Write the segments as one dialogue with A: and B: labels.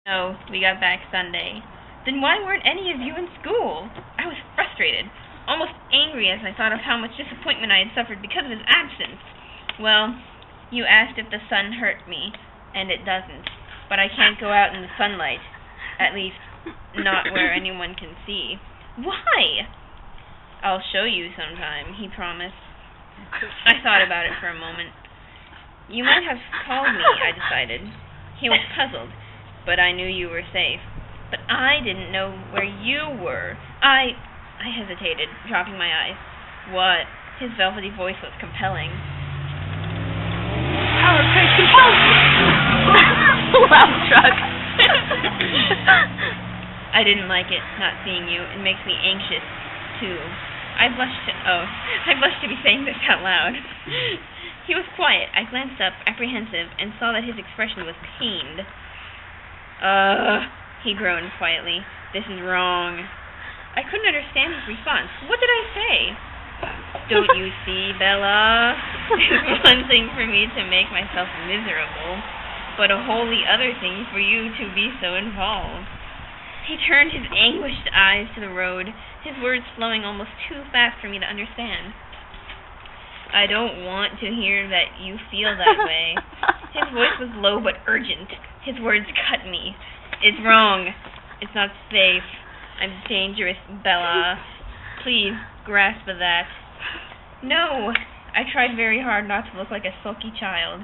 A: No, we got back Sunday. Then why weren't any of you in school? I was frustrated, almost angry as I thought of how much disappointment I had suffered because of his absence. Well, you asked if the sun hurt me, and it doesn't. But I can't go out in the sunlight. At least, not where anyone can see. Why? I'll show you sometime, he promised. I thought about it for a moment. You might have called me, I decided. He was puzzled, but I knew you were safe. But I didn't know where you were. I hesitated, dropping my eyes. What? His velvety voice was compelling.
B: Power prank compulsion! Loud truck.
A: I didn't like it, not seeing you. It makes me anxious, too. I blushed to be saying this out loud. He was quiet. I glanced up, apprehensive, and saw that his expression was pained. He groaned quietly. This is wrong. I couldn't understand his response. What did I say? Don't you see, Bella? It's one thing for me to make myself miserable, but a wholly other thing for you to be so involved. He turned his anguished eyes to the road, his words flowing almost too fast for me to understand. I don't want to hear that you feel that way. His voice was low but urgent. His words cut me. It's wrong. It's not safe. I'm dangerous, Bella. Please, grasp that. No. I tried very hard not to look like a sulky child.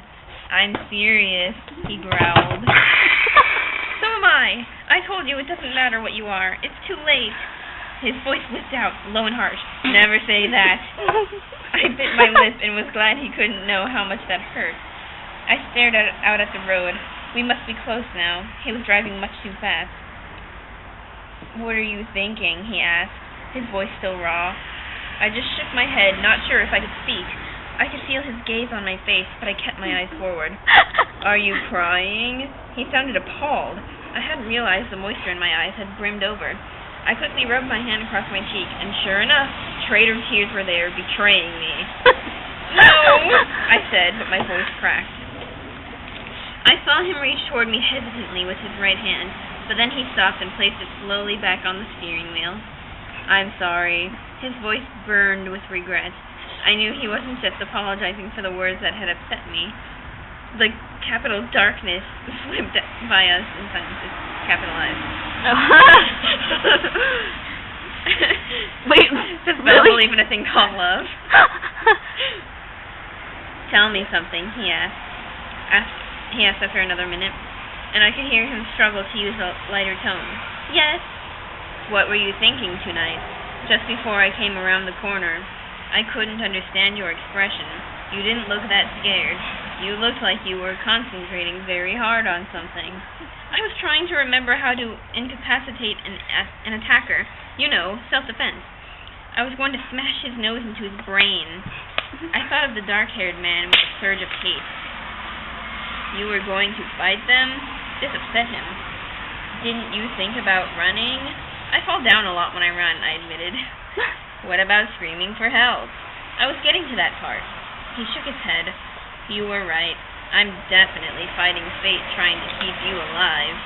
A: I'm serious, he growled. So am I. I told you it doesn't matter what you are. It's too late. His voice whipped out, low and harsh. Never say that. I bit my lip and was glad he couldn't know how much that hurt. I stared out at the road. We must be close now. He was driving much too fast. What are you thinking? He asked, his voice still raw. I just shook my head, not sure if I could speak. I could feel his gaze on my face, but I kept my eyes forward. Are you crying? He sounded appalled. I hadn't realized the moisture in my eyes had brimmed over. I quickly rubbed my hand across my cheek, and sure enough, traitor tears were there, betraying me. No, I said, but my voice cracked. I saw him reach toward me hesitantly with his right hand, but then he stopped and placed it slowly back on the steering wheel. I'm sorry. His voice burned with regret. I knew he wasn't just apologizing for the words that had upset me. The capital darkness slipped by us in silence. It's capitalized.
B: Wait,
A: does
B: really?
A: Bella believe in a thing called love? Tell me something, he asked. He asked after another minute, and I could hear him struggle to use a lighter tone. Yes. What were you thinking tonight? Just before I came around the corner. I couldn't understand your expression. You didn't look that scared. You looked like you were concentrating very hard on something. I was trying to remember how to incapacitate an attacker. You know, self-defense. I was going to smash his nose into his brain. I thought of the dark-haired man with a surge of hate. You were going to fight them? This upset him. Didn't you think about running? I fall down a lot when I run, I admitted. What about screaming for help? I was getting to that part. He shook his head. You were right. I'm definitely fighting fate trying to keep you alive.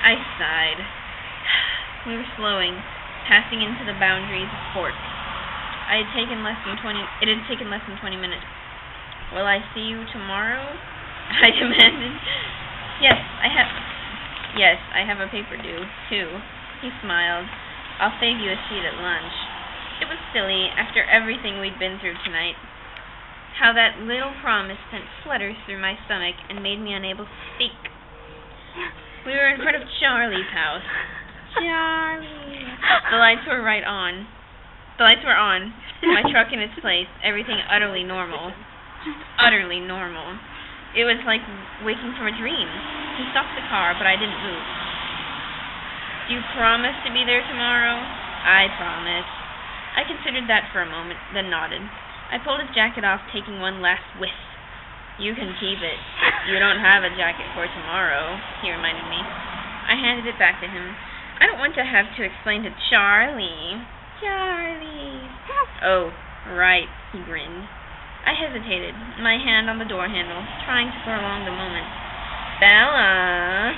A: I sighed. We were slowing, passing into the boundaries of port. It had taken less than 20 minutes. Will I see you tomorrow? I demanded. Yes, I have a paper due, too. He smiled. I'll save you a seat at lunch. It was silly, after everything we'd been through tonight. How that little promise sent flutters through my stomach and made me unable to speak. We were in front of Charlie's house. Charlie. The lights were on. My truck in its place. Everything utterly normal. Just utterly normal. It was like waking from a dream. He stopped the car, but I didn't move. Do you promise to be there tomorrow? I promise. I considered that for a moment, then nodded. I pulled his jacket off, taking one last whiff. You can keep it. You don't have a jacket for tomorrow, he reminded me. I handed it back to him. I don't want to have to explain to Charlie. Charlie. Oh, right, he grinned. I hesitated, my hand on the door handle, trying to prolong the moment. Bella.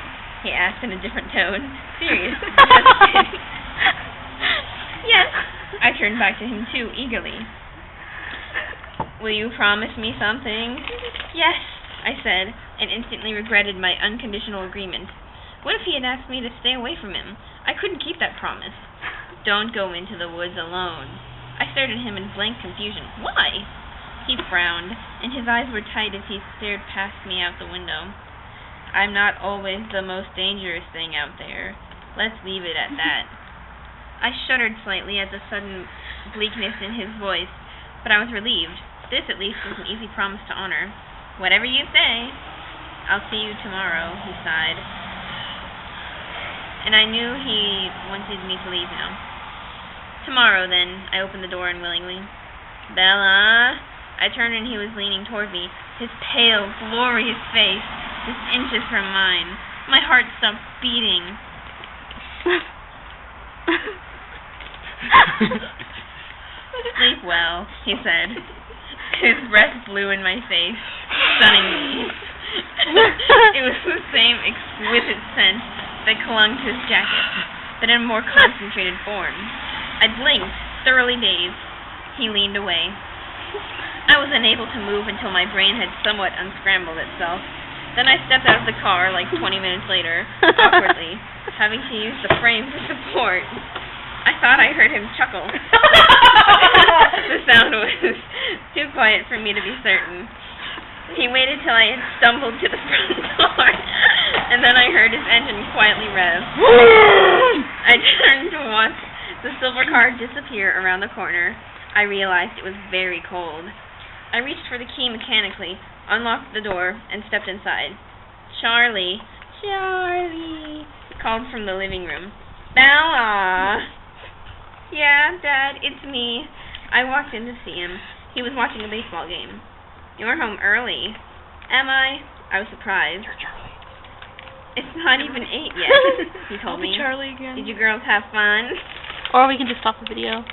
A: he asked in a different tone. Serious. Just kidding. Yes. I turned back to him too, eagerly. Will you promise me something? Yes, I said, and instantly regretted my unconditional agreement. What if he had asked me to stay away from him? I couldn't keep that promise. Don't go into the woods alone. I stared at him in blank confusion. Why? He frowned, and his eyes were tight as he stared past me out the window. I'm not always the most dangerous thing out there. Let's leave it at that. I shuddered slightly at the sudden bleakness in his voice, but I was relieved. This, at least, was an easy promise to honor. Whatever you say. I'll see you tomorrow, he sighed. And I knew he wanted me to leave now. Tomorrow, then, I opened the door unwillingly. Bella! I turned and he was leaning toward me, his pale, glorious face just inches from mine. My heart stopped beating. Sleep well, he said. His breath blew in my face, stunning me. It was the same exquisite scent that clung to his jacket, but in a more concentrated form. I blinked, thoroughly dazed. He leaned away. I was unable to move until my brain had somewhat unscrambled itself. Then I stepped out of the car like 20 minutes later, awkwardly, having to use the frame for support. I thought I heard him chuckle. The sound was too quiet for me to be certain. He waited till I had stumbled to the front door, and then I heard his engine quietly rev. I turned to watch the silver car disappear around the corner. I realized it was very cold. I reached for the key mechanically, unlocked the door, and stepped inside. Charlie called from the living room. Bella! Yeah, Dad, it's me. I walked in to see him. He was watching a baseball game. You're home early. Am I? I was surprised.
B: You're Charlie.
A: It's not even 8 yet, he told me.
B: I'll be Charlie again.
A: Did you girls have fun?
B: Or we can just stop the video.